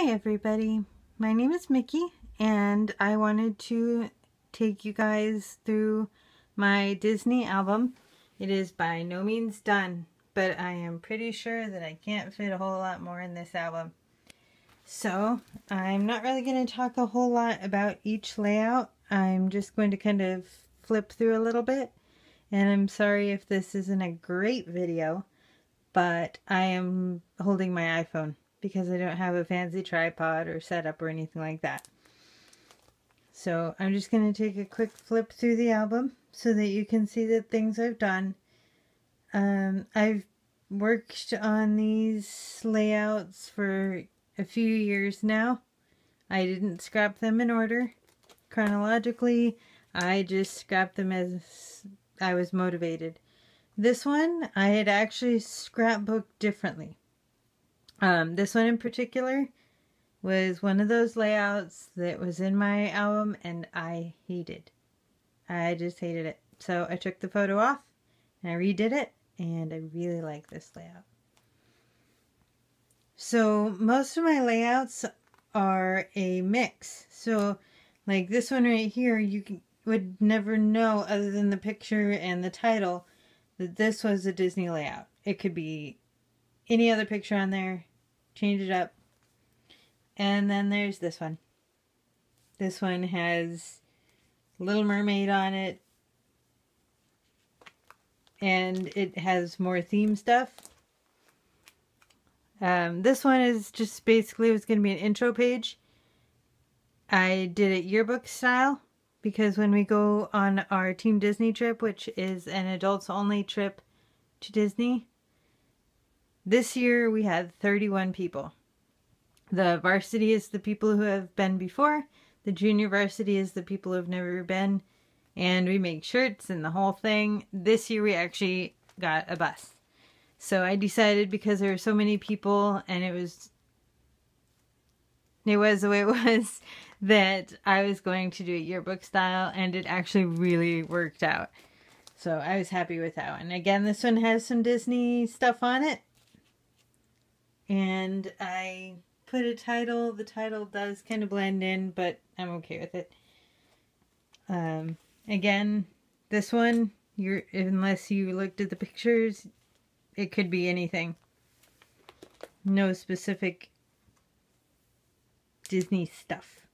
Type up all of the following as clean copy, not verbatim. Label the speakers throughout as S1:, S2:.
S1: Hi everybody, my name is Mickey and I wanted to take you guys through my Disney album. It is by no means done, but I am pretty sure that I can't fit a whole lot more in this album. So I'm not really going to talk a whole lot about each layout. I'm just going to kind of flip through a little bit, and I'm sorry if this isn't a great video, but I am holding my iPhone because I don't have a fancy tripod or setup or anything like that. So I'm just going to take a quick flip through the album so that you can see the things I've done. I've worked on these layouts for a few years now. I didn't scrap them in order chronologically. I just scrapped them as I was motivated. This one I had actually scrapbooked differently. This one in particular was one of those layouts that was in my album and I hated. I just hated it. So I took the photo off and I redid it, and I really like this layout. So most of my layouts are a mix. So like this one right here, you would never know other than the picture and the title that this was a Disney layout. It could be any other picture on there. Change it up. And then there's this one. This one has Little Mermaid on it. And it has more theme stuff. This one is just basically, it was going to be an intro page. I did it yearbook style because when we go on our Team Disney trip, which is an adults only trip to Disney, this year we had 31 people. The varsity is the people who have been before. The junior varsity is the people who have never been. And we make shirts and the whole thing. This year we actually got a bus. So I decided, because there were so many people and it was the way it was, that I was going to do it yearbook style, and it actually really worked out. So I was happy with that one. Again, this one has some Disney stuff on it. And I put a title. The title does kind of blend in, but I'm okay with it. Again, this one, unless you looked at the pictures, it could be anything. No specific Disney stuff.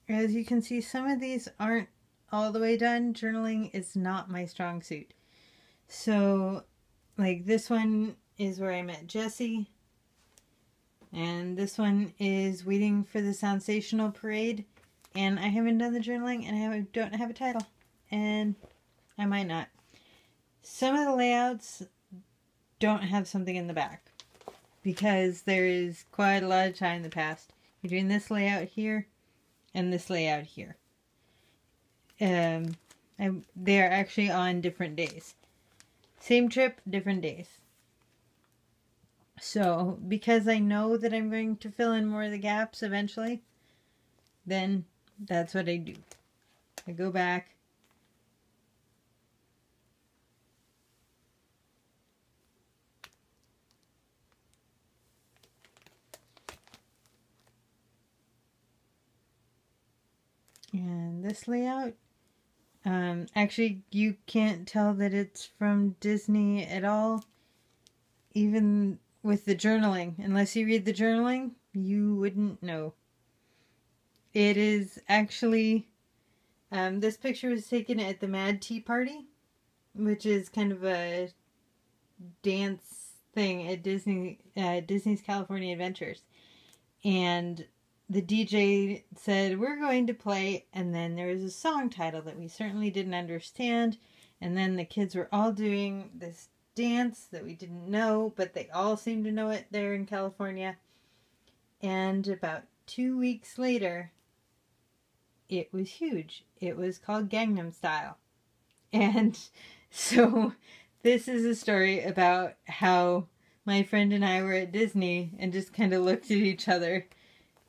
S1: As you can see, some of these aren't all the way done. Journaling is not my strong suit. So, like this one is where I met Jessie. And this one is waiting for the Sensational Parade. And I haven't done the journaling, and I don't have a title. And I might not. Some of the layouts don't have something in the back, because there is quite a lot of time in the past between this layout here and this layout here. They are actually on different days. Same trip, different days. So, because I know that I'm going to fill in more of the gaps eventually, then that's what I do. I go back. And this layout, actually you can't tell that it's from Disney at all, even with the journaling. Unless you read the journaling, you wouldn't know. It is actually, this picture was taken at the Mad Tea Party, which is kind of a dance thing at Disney's California Adventures. And the DJ said, we're going to play, and then there was a song title that we certainly didn't understand, and then the kids were all doing this dance that we didn't know, but they all seemed to know it there in California. And about 2 weeks later, it was huge. It was called Gangnam Style. And so this is a story about how my friend and I were at Disney and just kind of looked at each other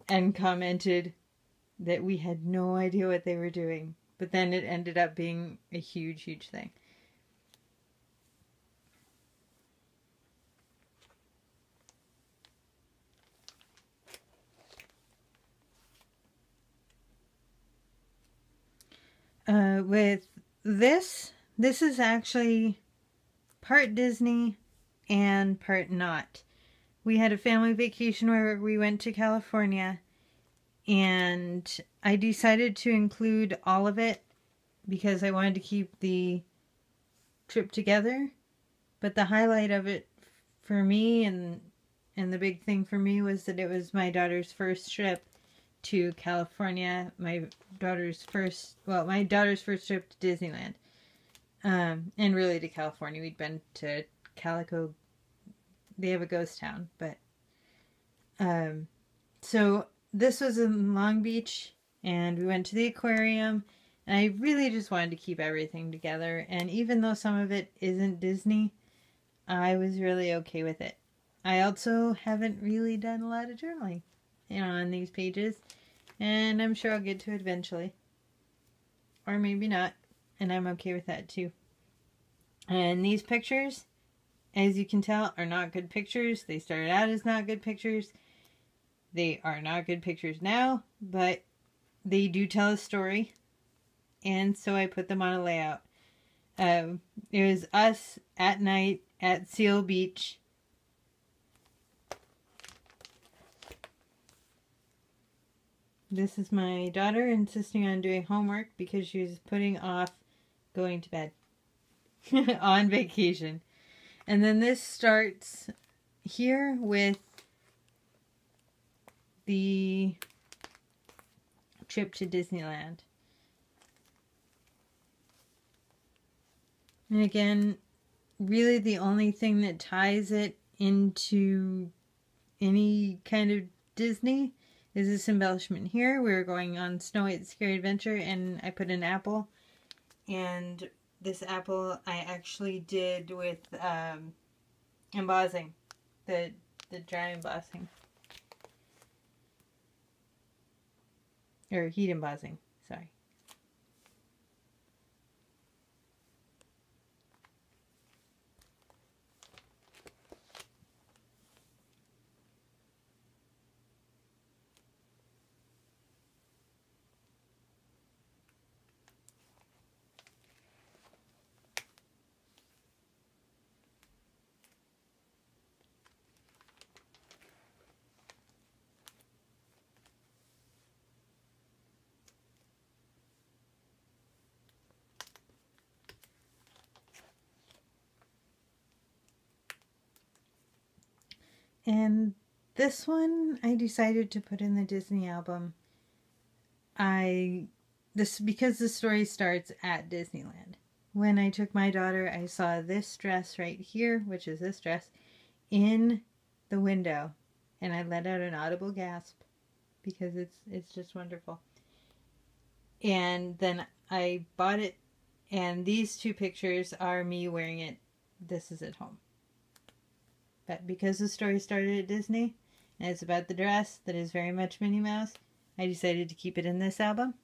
S1: and commented that we had no idea what they were doing. But then it ended up being a huge, huge thing. With this is actually part Disney and part not. We had a family vacation where we went to California, and I decided to include all of it because I wanted to keep the trip together. But the highlight of it for me, and the big thing for me, was that it was my daughter's first trip to California. My daughter's first trip to Disneyland. And really to California. We'd been to Calico. They have a ghost town, but so this was in Long Beach, and we went to the aquarium, and I really just wanted to keep everything together. And even though some of it isn't Disney, I was really okay with it. I also haven't really done a lot of journaling, on these pages, and I'm sure I'll get to it eventually, or maybe not, and I'm okay with that too. And these pictures, as you can tell, are not good pictures. They started out as not good pictures. They are not good pictures now, but they do tell a story, and so I put them on a layout. It was us at night at Seal Beach. This is my daughter insisting on doing homework because she was putting off going to bed on vacation. And then this starts here with the trip to Disneyland. And again, really the only thing that ties it into any kind of Disney is this embellishment here. We were going on Snow White's Scary Adventure, and I put an apple. And this apple I actually did with embossing, the dry embossing. Or heat embossing, sorry. And this one I decided to put in the Disney album. Because the story starts at Disneyland. When I took my daughter, I saw this dress right here, which is this dress, in the window, and I let out an audible gasp because it's just wonderful. And then I bought it, and these two pictures are me wearing it. This is at home. But because the story started at Disney, and it's about the dress that is very much Minnie Mouse, I decided to keep it in this album.